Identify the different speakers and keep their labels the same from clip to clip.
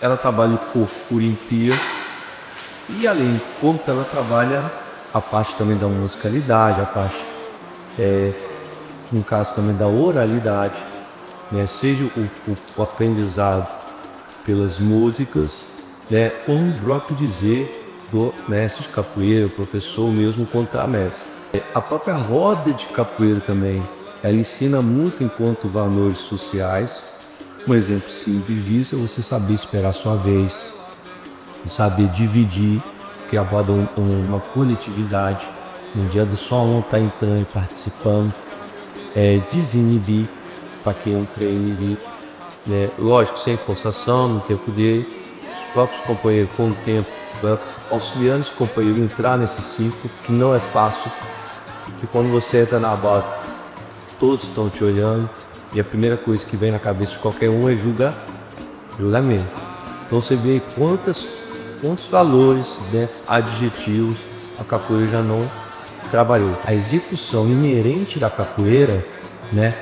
Speaker 1: ela trabalha o corpo por inteiro e além do corpo ela trabalha a parte também da musicalidade, a parte, no caso também da oralidade, né? Seja o aprendizado pelas músicas, né? Como o próprio dizer do mestre de capoeira, o professor mesmo contramestre. A própria roda de capoeira também, ela ensina muito enquanto valores sociais. Um exemplo simples disso é você saber esperar a sua vez, saber dividir, que a roda é uma coletividade. No dia do só um tá entrando e participando, desinibir para quem não treina, né? Lógico, sem forçação, no tempo dele, os próprios companheiros com o tempo, né? Auxiliando os companheiros a entrar nesse ciclo, que não é fácil, que quando você entra na roda, todos estão te olhando e a primeira coisa que vem na cabeça de qualquer um é julgamento. Então você vê quantos valores, né, adjetivos a capoeira já não trabalhou. A execução inerente da capoeira, né,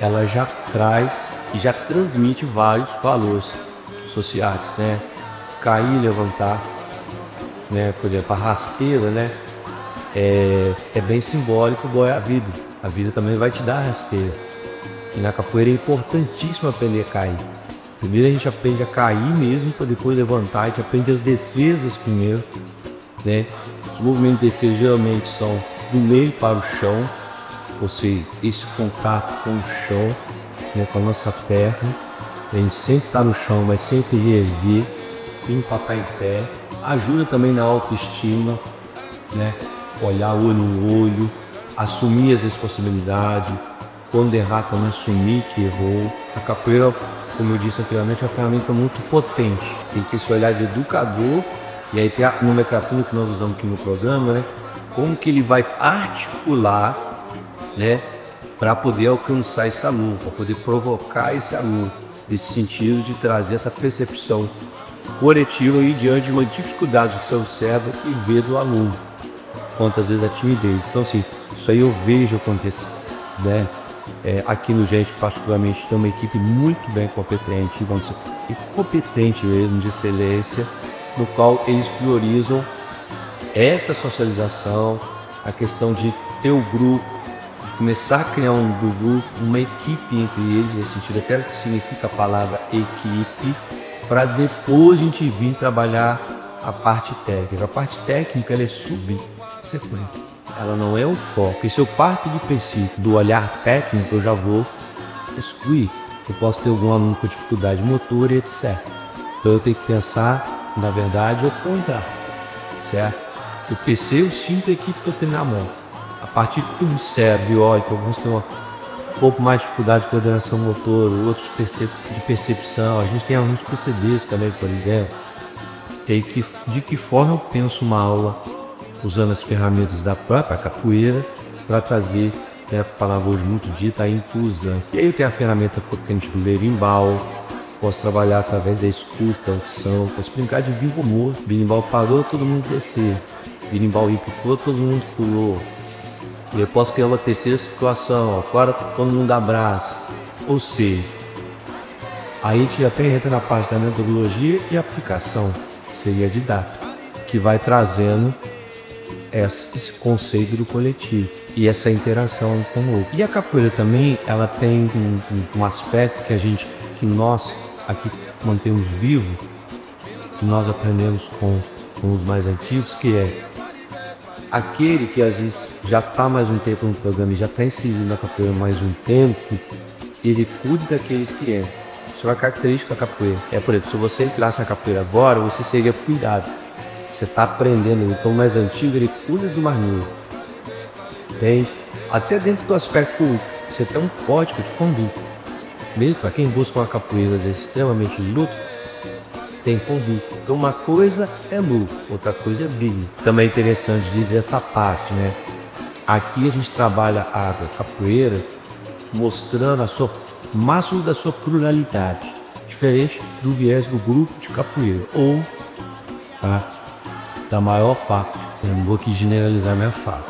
Speaker 1: ela já traz e já transmite vários valores sociais, né? Cair e levantar, né? Por exemplo, a rasteira, né? É bem simbólico igual é a vida. A vida também vai te dar a rasteira. E na capoeira é importantíssimo aprender a cair. Primeiro a gente aprende a cair mesmo, para depois levantar. A gente aprende as defesas primeiro, né? Os movimentos de defesa geralmente são do meio para o chão, ou seja, esse contato com o chão, né, com a nossa perna. A gente sempre está no chão, mas sempre reerguer, empatar em pé. Ajuda também na autoestima, né? Olhar olho no olho, assumir as responsabilidades. Quando errar, também assumir que errou. A capoeira, como eu disse anteriormente, é uma ferramenta muito potente. Tem que ter esse olhar de educador. E aí tem a nomenclatura que nós usamos aqui no programa, né? Como que ele vai articular, né, para poder alcançar esse aluno, para poder provocar esse aluno, nesse sentido de trazer essa percepção coletiva e diante de uma dificuldade do seu cérebro e ver do aluno, quantas vezes a timidez. Então assim, isso aí eu vejo acontecer, né? Aqui no Gente, particularmente, tem uma equipe muito bem competente, vamos dizer, e competente mesmo, de excelência, no qual eles priorizam essa socialização, a questão de ter o grupo, de começar a criar um grupo, uma equipe entre eles, nesse sentido até o que significa a palavra equipe, para depois a gente vir trabalhar a parte técnica. A parte técnica ela é subsequente, ela não é o foco. E se eu parto do princípio do olhar técnico, eu já vou excluir. Eu posso ter algum aluno com dificuldade motora, etc. Então eu tenho que pensar, na verdade, o contrário, certo? Eu pensei, eu sinto a equipe que eu tenho na mão. A partir do cérebro, olha, que alguns têm um pouco mais de dificuldade de coordenação motora, outros de percepção. A gente tem alguns PCDs também, por exemplo. E aí, de que forma eu penso uma aula usando as ferramentas da própria capoeira para trazer, né, a palavra hoje muito dita, a inclusão. E aí eu tenho a ferramenta potente do berimbau, posso trabalhar através da escuta, audição, posso brincar de vivo humor. Berimbau parou, todo mundo descer. Berimbau picou, todo mundo pulou. Eu posso criar uma terceira situação, agora todo mundo abraça. Ou seja, aí a gente até entra na parte da metodologia e aplicação, seria a didática, que vai trazendo esse conceito do coletivo e essa interação com o outro. E a capoeira também, ela tem um aspecto que nós aqui mantemos vivo, que nós aprendemos com os mais antigos, que é aquele que às vezes já está mais um tempo no programa e já está inserido na capoeira mais um tempo, ele cuida daqueles que entram. Isso é uma característica da capoeira. Por exemplo, se você entrasse na capoeira agora, você seria cuidado. Você está aprendendo, então o mais antigo ele cuida do mais novo. Entende? Até dentro do aspecto, você tem um código de conduta. Mesmo para quem busca uma capoeira às vezes extremamente luta, tem conduta. Então uma coisa é luta, outra coisa é briga. Também é interessante dizer essa parte, né? Aqui a gente trabalha a capoeira mostrando o máximo da sua pluralidade, diferente do viés do grupo de capoeira, ou da maior parte. Eu não vou aqui generalizar minha fala.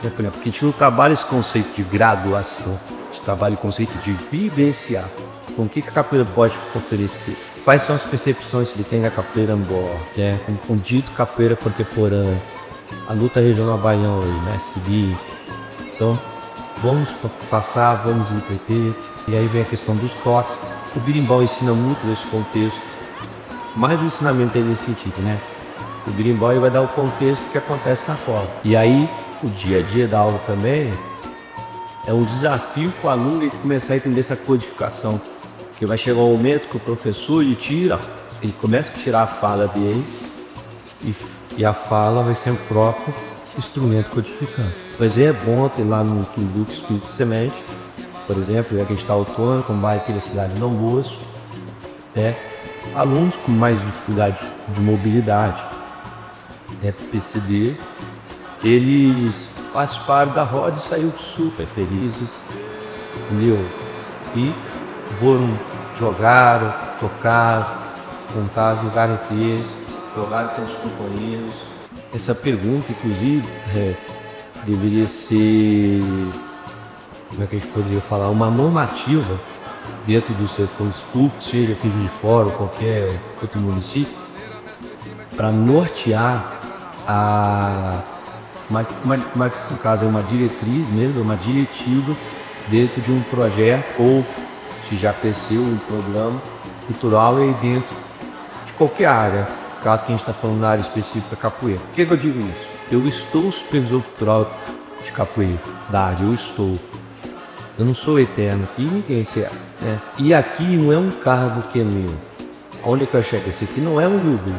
Speaker 1: Porque a gente não trabalha esse conceito de graduação, a gente trabalha o conceito de vivenciar. Com o que a capoeira pode oferecer? quais são as percepções que ele tem da capoeira angolana, né? Com dito capoeira contemporânea, a luta regional baiana, mestre Gui. Então, vamos passar, vamos entreter, e aí vem a questão dos toques. O berimbau ensina muito nesse contexto, mas o ensinamento é nesse sentido, né? O berimbau vai dar o contexto que acontece na corda. E aí, o dia a dia da aula também é um desafio para o aluno ele começar a entender essa codificação. Porque vai chegar um momento que o professor ele começa a tirar a fala dele e a fala vai ser o próprio instrumento codificante. Mas é bom ter lá no grupo Espírito Semente, por exemplo, que a gente está autônomo, como vai aqui na cidade de Dom Bosco, alunos com mais dificuldade de mobilidade, PCDs, eles participaram da roda e saíram super felizes, entendeu? E foram, jogaram, tocaram, contaram, jogaram entre eles, jogaram com os companheiros. Essa pergunta, inclusive, deveria ser, como é que a gente poderia falar, uma normativa dentro do setor público, seja aqui de fora ou qualquer outro município, para nortear no caso é uma diretriz mesmo, uma diretiva dentro de um projeto ou se já cresceu um programa cultural aí dentro de qualquer área, caso que a gente está falando na área específica da capoeira. Por que eu digo isso? Eu estou supervisor cultural de capoeira da área, eu não sou eterno e ninguém será, né? E aqui não é um cargo que é meu. Onde é que eu chego? Esse aqui não é um grupo.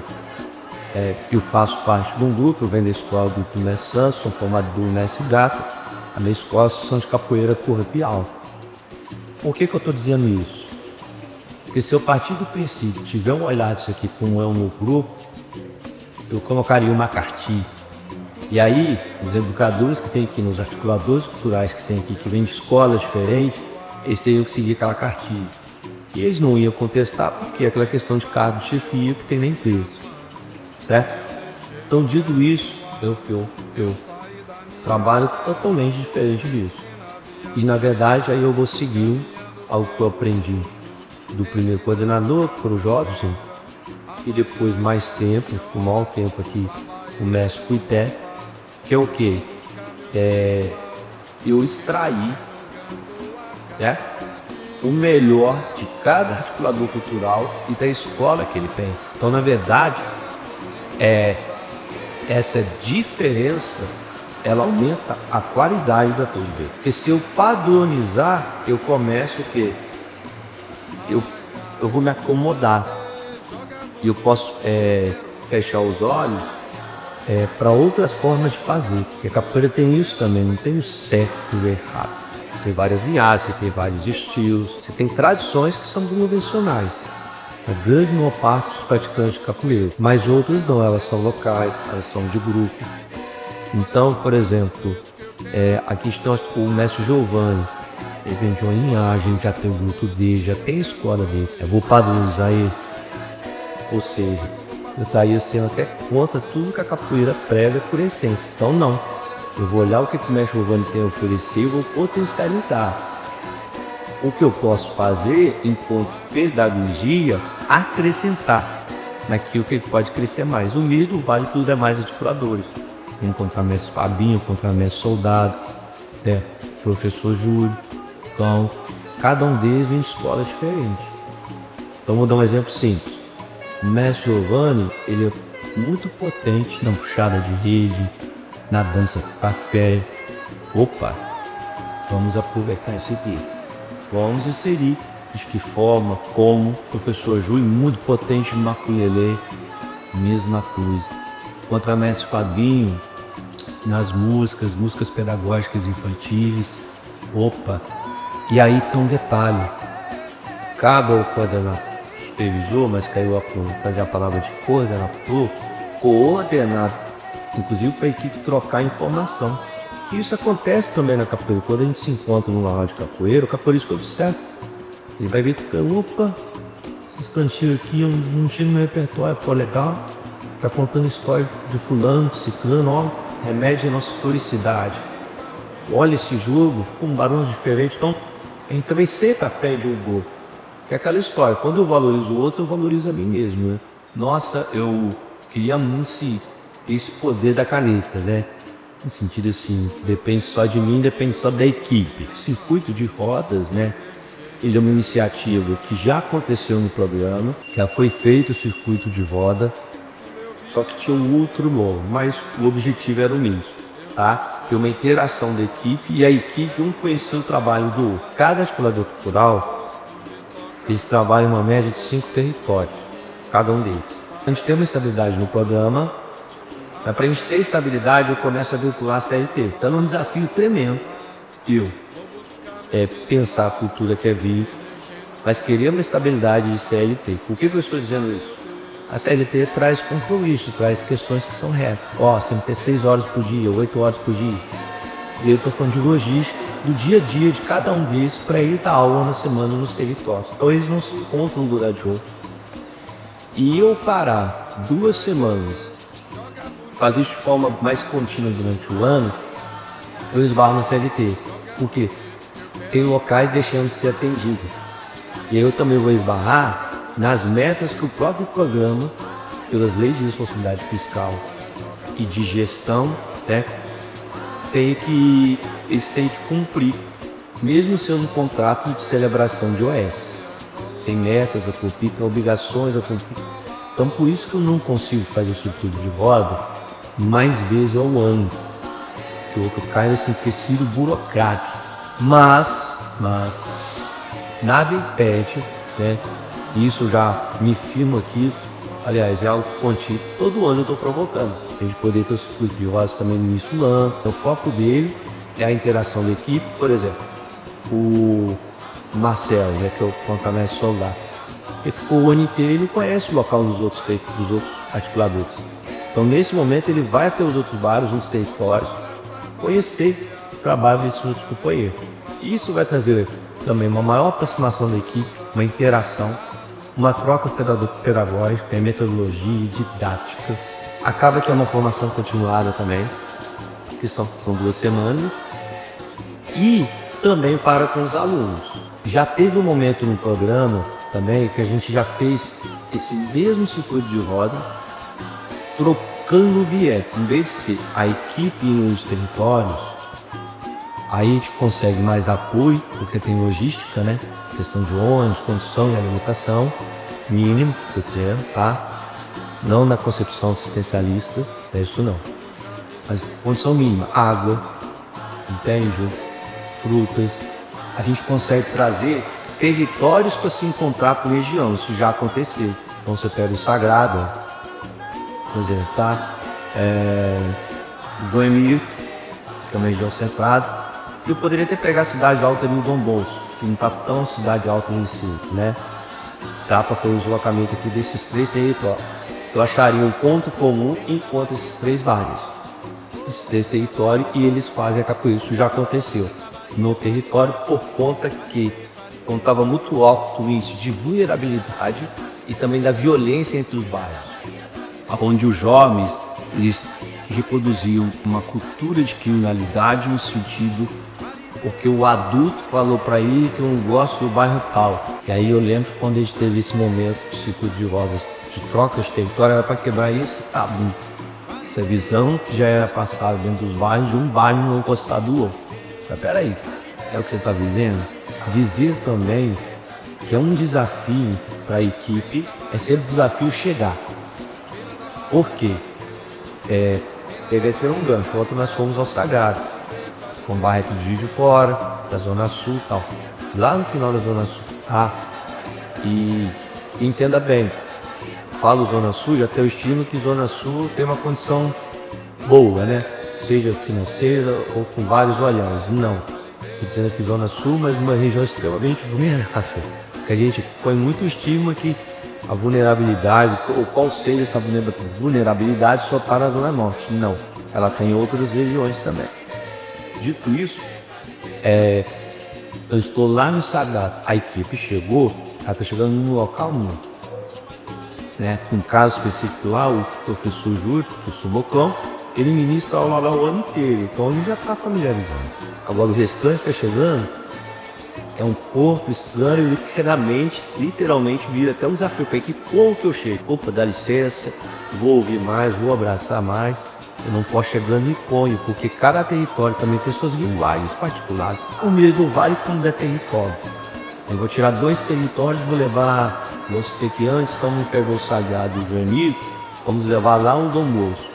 Speaker 1: Eu faço parte de um grupo, eu venho da escola do grupo Mestre Santos, sou formado do Mestre Gata, a minha escola são de capoeira corporal. Por que eu estou dizendo isso? Porque se eu partir do princípio, tiver um olhar disso aqui como é o meu grupo, eu colocaria uma cartilha. E aí, os educadores que tem aqui, nos articuladores culturais que tem aqui, que vêm de escolas diferentes, eles teriam que seguir aquela cartilha. E eles não iam contestar porque é aquela questão de cargo de chefia que tem na empresa. Certo? Então, dito isso, eu trabalho totalmente diferente disso. E, na verdade, aí eu vou seguir algo que eu aprendi do primeiro coordenador, que foi o Jobson, e depois mais tempo, ficou maior tempo aqui, o mestre Cuité, que é o quê? Eu extrair, certo? O melhor de cada articulador cultural e da escola que ele tem. Então, na verdade, essa diferença ela aumenta a qualidade da coisa dele. Porque se eu padronizar, eu começo o quê? Eu vou me acomodar. E eu posso fechar os olhos para outras formas de fazer. Porque a capoeira tem isso também, não tem o certo e o errado. Você tem várias linhagens, você tem vários estilos, você tem tradições que são convencionais. A grande maior parte dos praticantes de capoeira, mas outras não, elas são locais, elas são de grupo. Então, por exemplo, aqui está o mestre Giovanni, ele vem de uma linhagem, já tem o grupo dele, já tem a escola dele. Eu vou padronizar ele, ou seja, eu estaria sendo até contra tudo que a capoeira prega por essência. Então não, eu vou olhar o que o mestre Giovanni tem a oferecer e vou potencializar. O que eu posso fazer, enquanto pedagogia, acrescentar naquilo que ele pode crescer mais. O mesmo vale para os demais articuladores. Encontrar mestre Fabinho, encontrar mestre Soldado, professor Júlio. Então, cada um deles vem de escolas diferentes. Então, vou dar um exemplo simples. O mestre Giovanni, ele é muito potente na puxada de rede, na dança com café. Opa, vamos aproveitar isso aqui. Vamos inserir de que forma, como o professor Júlio, muito potente no maculelê, mesma coisa. Contra mestre Fabinho, nas músicas pedagógicas infantis. Opa! E aí tem um detalhe. Cabe ao coordenador, supervisor, mas caiu a fazer a palavra de coordenador, coordenar, inclusive para a equipe trocar informação. E isso acontece também na capoeira. Quando a gente se encontra numa aula de capoeira, o capoeirista observa. Ele vai ver que, opa, esses cantinhos aqui não tinha no repertório, pô, legal. Tá contando história de fulano, de ciclano, ó, remete a nossa historicidade. Olha esse jogo, com barulhos diferentes. Então, a gente também sempre aprende um pouco. é aquela história, quando eu valorizo o outro, eu valorizo a mim mesmo, né? Nossa, eu queria muito esse poder da caneta, né? No sentido assim, depende só de mim, depende só da equipe. O circuito de rodas, né? Ele é uma iniciativa que já aconteceu no programa, já foi feito o circuito de roda, só que tinha um outro nome, mas o objetivo era o mesmo, tá? Ter uma interação da equipe e a equipe um conhecer o trabalho do outro. Cada articulador cultural, eles trabalham uma média de 5 territórios, cada um deles. A gente tem uma estabilidade no programa, mas para a gente ter estabilidade eu começo a vincular a CLT. Então é um desafio tremendo. Pensar a cultura que é vir, mas querer uma estabilidade de CLT. Por que eu estou dizendo isso? A CLT traz compromisso, traz questões que são reais. Você tem que ter 6 horas por dia, 8 horas por dia. E eu estou falando de logística, do dia a dia de cada um deles para ir dar aula na semana nos territórios. Então eles não se encontram durante o ano. E eu parar 2 semanas, fazer isso de forma mais contínua durante o ano, eu esbarro na CLT. Por quê? Tem locais deixando de ser atendido. E eu também vou esbarrar nas metas que o próprio programa, pelas leis de responsabilidade fiscal e de gestão, né, eles têm que cumprir, mesmo sendo um contrato de celebração de OS. Tem metas a cumprir, tem obrigações a cumprir. Então por isso que eu não consigo fazer o circuito de roda mais vezes ao ano, que eu caio nesse tecido burocrático. Mas nada impede, né? Isso já me firmo aqui, aliás, é algo contínuo. Todo ano eu estou provocando. A gente poder ter o circuito de rodas também no início do ano. O foco dele é a interação da equipe. Por exemplo, o Marcelo, né, que é o contramestre soldado, ele ficou o ano inteiro e não conhece o local dos outros articuladores. Então, nesse momento, ele vai até os outros bairros, os outros territórios, conhecer o trabalho desses outros companheiros. Isso vai trazer também uma maior aproximação da equipe, uma interação, uma troca pedagógica, metodologia e didática. Acaba que é uma formação continuada também, que são 2 semanas, e também para com os alunos. Já teve um momento no programa também que a gente já fez esse mesmo circuito de roda, trocando vietes. Em vez de ser a equipe nos territórios, aí a gente consegue mais apoio, porque tem logística, né? Questão de ônibus, condução e alimentação, mínimo, estou dizendo, tá? Não na concepção assistencialista, é isso não. Mas condição mínima, água, entende? Frutas. A gente consegue trazer territórios para se encontrar por região, isso já aconteceu. Então você pega o Sagrado, por exemplo, tá? Joinville, que é uma região centrada. Eu poderia ter pegado a cidade alta ali no Dom Bosco, que não está tão cidade alta em si, né? Dá para fazer o deslocamento aqui desses 3 territórios. Eu acharia um ponto comum enquanto esses 3 bairros, esses 3 territórios, e eles fazem a capoeira. Isso já aconteceu no território por conta que estava muito alto o índice de vulnerabilidade e também da violência entre os bairros, onde os jovens eles reproduziam uma cultura de criminalidade no sentido porque o adulto falou para ele que eu não gosto do bairro tal. E aí eu lembro quando a gente teve esse momento de circuito de rosas, de troca de território, era para quebrar esse tabu, essa visão que já era passada dentro dos bairros, de um bairro não gostar do outro. Mas peraí, é o que você está vivendo? Dizer também que é um desafio para a equipe, é sempre um desafio chegar. Por quê? Pegar esse mesmo gancho, ontem nós fomos ao Sagrado, com o bairro do Juiz de Fora, da Zona Sul e tal. Lá no final da Zona Sul, tá? E entenda bem, falo Zona Sul, já tenho o estímulo que Zona Sul tem uma condição boa, né? Seja financeira ou com vários olhares. Não. Estou dizendo que Zona Sul, mas uma região extremamente vulnerável. Porque a gente põe muito estímulo aqui, a vulnerabilidade, ou qual seja essa vulnerabilidade só para a Zona Norte. Não. Ela tem outras regiões também. Dito isso, eu estou lá no Sagrado, a equipe chegou, ela está chegando num local novo, né? Um caso específico lá, o professor Júlio, professor Bocão, ele ministra aula lá o ano inteiro, então ele já está familiarizado. Agora o restante está chegando, é um corpo estranho, literalmente vira até um desafio para que como que eu chego? Opa, dá licença, vou ouvir mais, vou abraçar mais. Eu não posso chegando e ponho, porque cada território também tem suas linguagens particulares. O mesmo vale quando é território. Eu vou tirar 2 territórios, vou levar, vamos ter que antes estamos pegou o sagrado do Joanito, vamos levar lá um Dom Moço.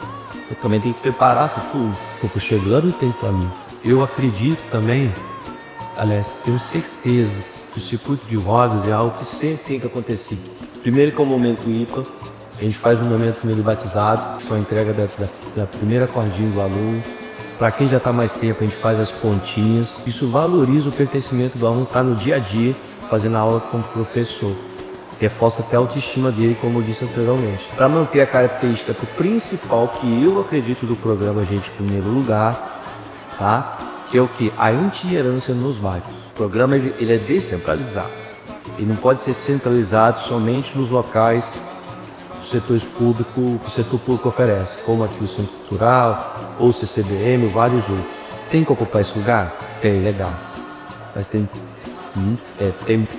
Speaker 1: Eu também tenho que preparar essa tudo. Estou chegando e tem para mim. Eu acredito também, aliás, tenho certeza que o circuito de rodas é algo que sempre tem que acontecer. Primeiro que é um momento ímpar, a gente faz um momento primeiro batizado, que só entrega da primeira cordinha do aluno. Para quem já está mais tempo, a gente faz as pontinhas. Isso valoriza o pertencimento do aluno estar no dia a dia, fazendo a aula com o professor. Reforça até a autoestima dele, como eu disse anteriormente. Para manter a característica principal que eu acredito do programa Gente em Primeiro Lugar, tá? Que é o que? A itinerância nos bairros. O programa ele é descentralizado. Ele não pode ser centralizado somente nos locais do setor público, que o setor público oferece, como aqui o Centro Cultural, ou o CCBM, vários outros. Tem que ocupar esse lugar? Tem, legal. Mas tem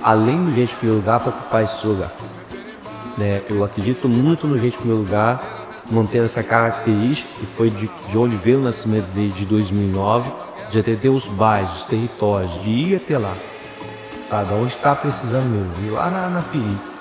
Speaker 1: além do Gente em Primeiro Lugar para ocupar esse lugar. Né? Eu acredito muito no Gente em Primeiro Lugar, manter essa característica que foi de onde veio o nascimento dele de 2009, de atender os bairros, os territórios, de ir até lá, sabe? Onde está precisando mesmo, ir lá na ferida.